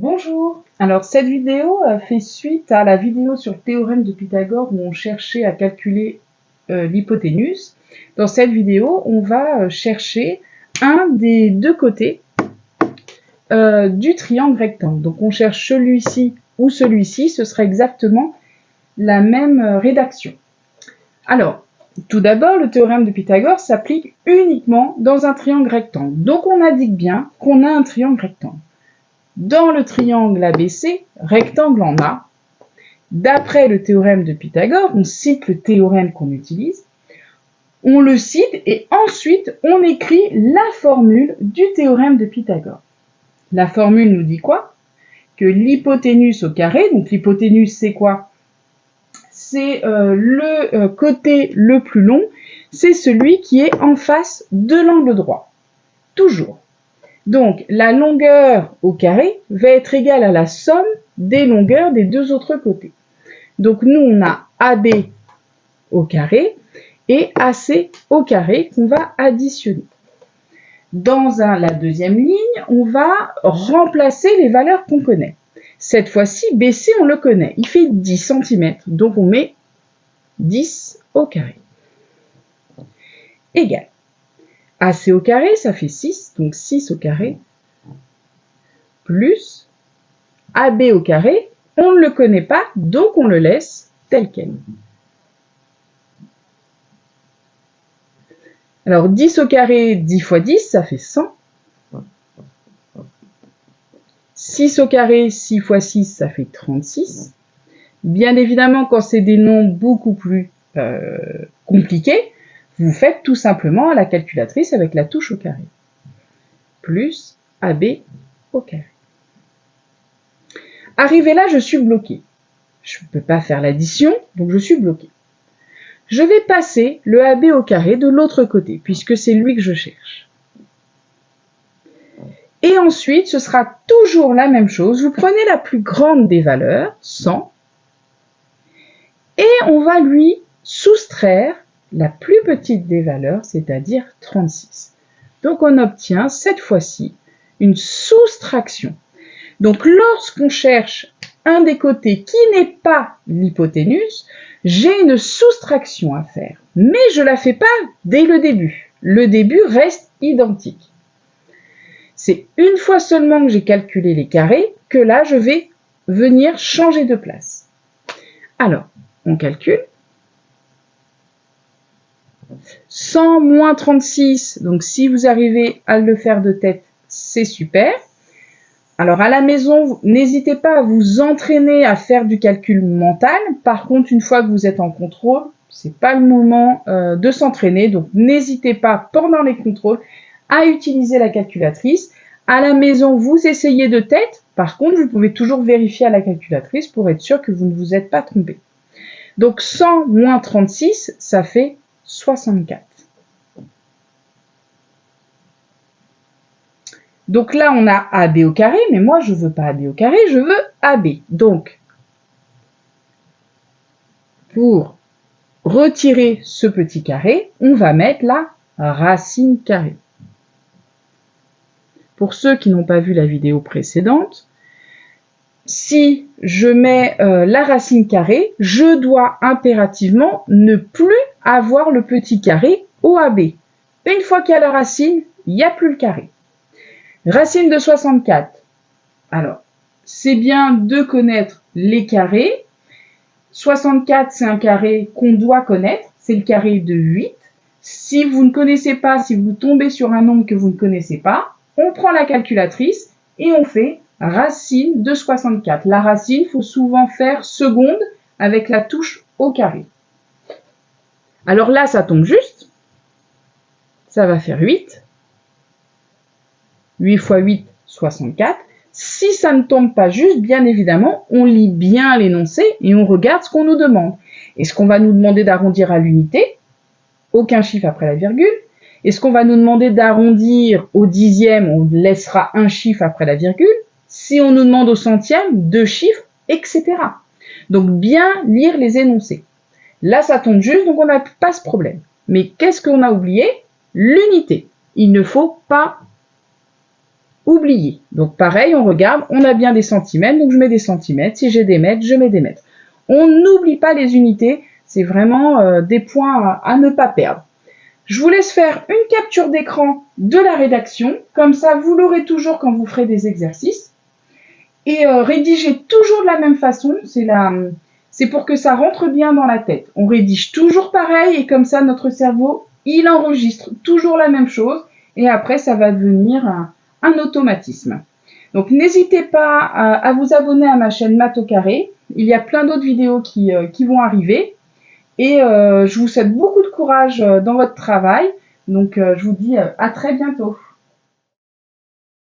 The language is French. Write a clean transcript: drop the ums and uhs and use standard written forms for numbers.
Bonjour. Alors cette vidéo fait suite à la vidéo sur le théorème de Pythagore où on cherchait à calculer l'hypoténuse. Dans cette vidéo, on va chercher un des deux côtés du triangle rectangle. Donc on cherche celui-ci ou celui-ci, ce sera exactement la même rédaction. Alors, tout d'abord, le théorème de Pythagore s'applique uniquement dans un triangle rectangle. Donc on indique bien qu'on a un triangle rectangle. Dans le triangle ABC, rectangle en A, d'après le théorème de Pythagore, on cite le théorème qu'on utilise, on le cite et ensuite on écrit la formule du théorème de Pythagore. La formule nous dit quoi? Que l'hypoténuse au carré, donc l'hypoténuse c'est quoi? C'est le côté le plus long, c'est celui qui est en face de l'angle droit, toujours. Donc, la longueur au carré va être égale à la somme des longueurs des deux autres côtés. Donc, nous, on a AB au carré et AC au carré qu'on va additionner. Dans la deuxième ligne, on va remplacer les valeurs qu'on connaît. Cette fois-ci, BC, on le connaît. Il fait 10 cm. Donc, on met 10 au carré. Égal. AC au carré, ça fait 6. Donc, 6 au carré plus AB au carré, on ne le connaît pas, donc on le laisse tel quel. Alors 10 au carré, 10 fois 10, ça fait 100. 6 au carré, 6 fois 6, ça fait 36. Bien évidemment, quand c'est des nombres beaucoup plus compliqués, vous faites tout simplement à la calculatrice avec la touche au carré. Plus AB au carré. Arrivé là, je suis bloqué. Je ne peux pas faire l'addition, donc je suis bloqué. Je vais passer le AB au carré de l'autre côté, puisque c'est lui que je cherche. Et ensuite, ce sera toujours la même chose. Vous prenez la plus grande des valeurs, 100, et on va lui soustraire la plus petite des valeurs, c'est-à-dire 36. Donc on obtient cette fois-ci une soustraction. Donc lorsqu'on cherche un des côtés qui n'est pas l'hypoténuse, j'ai une soustraction à faire. Mais je ne la fais pas dès le début. Le début reste identique. C'est une fois seulement que j'ai calculé les carrés que là, je vais venir changer de place. Alors, on calcule. 100 moins 36, donc si vous arrivez à le faire de tête, c'est super. Alors à la maison, n'hésitez pas à vous entraîner à faire du calcul mental. Par contre, une fois que vous êtes en contrôle, c'est pas le moment de s'entraîner. Donc n'hésitez pas pendant les contrôles à utiliser la calculatrice. À la maison, vous essayez de tête. Par contre, vous pouvez toujours vérifier à la calculatrice pour être sûr que vous ne vous êtes pas trompé. Donc 100 moins 36, ça fait 64. Donc là, on a AB au carré, mais moi, je ne veux pas AB au carré, je veux AB. Donc, pour retirer ce petit carré, on va mettre la racine carrée. Pour ceux qui n'ont pas vu la vidéo précédente, si je mets la racine carrée, je dois impérativement ne plus avoir le petit carré au AB. Une fois qu'il y a la racine, il n'y a plus le carré. Racine de 64. Alors, c'est bien de connaître les carrés. 64, c'est un carré qu'on doit connaître. C'est le carré de 8. Si vous ne connaissez pas, si vous tombez sur un nombre que vous ne connaissez pas, on prend la calculatrice et on fait racine de 64. La racine, il faut souvent faire seconde avec la touche au carré. Alors là, ça tombe juste. Ça va faire 8. 8 fois 8, 64. Si ça ne tombe pas juste, bien évidemment, on lit bien l'énoncé et on regarde ce qu'on nous demande. Est-ce qu'on va nous demander d'arrondir à l'unité? Aucun chiffre après la virgule. Est-ce qu'on va nous demander d'arrondir au dixième? On laissera un chiffre après la virgule. Si on nous demande au centième, 2 chiffres, etc. Donc bien lire les énoncés. Là, ça tombe juste, donc on n'a pas ce problème. Mais qu'est-ce qu'on a oublié? L'unité. Il ne faut pas oublier. Donc pareil, on regarde, on a bien des centimètres, donc je mets des centimètres. Si j'ai des mètres, je mets des mètres. On n'oublie pas les unités, c'est vraiment des points à ne pas perdre. Je vous laisse faire une capture d'écran de la rédaction, comme ça vous l'aurez toujours quand vous ferez des exercices. Et rédiger toujours de la même façon, c'est pour que ça rentre bien dans la tête. On rédige toujours pareil et comme ça notre cerveau, il enregistre toujours la même chose et après ça va devenir un automatisme. Donc n'hésitez pas à vous abonner à ma chaîne Maths au carré. Il y a plein d'autres vidéos qui vont arriver. Et je vous souhaite beaucoup de courage dans votre travail. Donc je vous dis à très bientôt.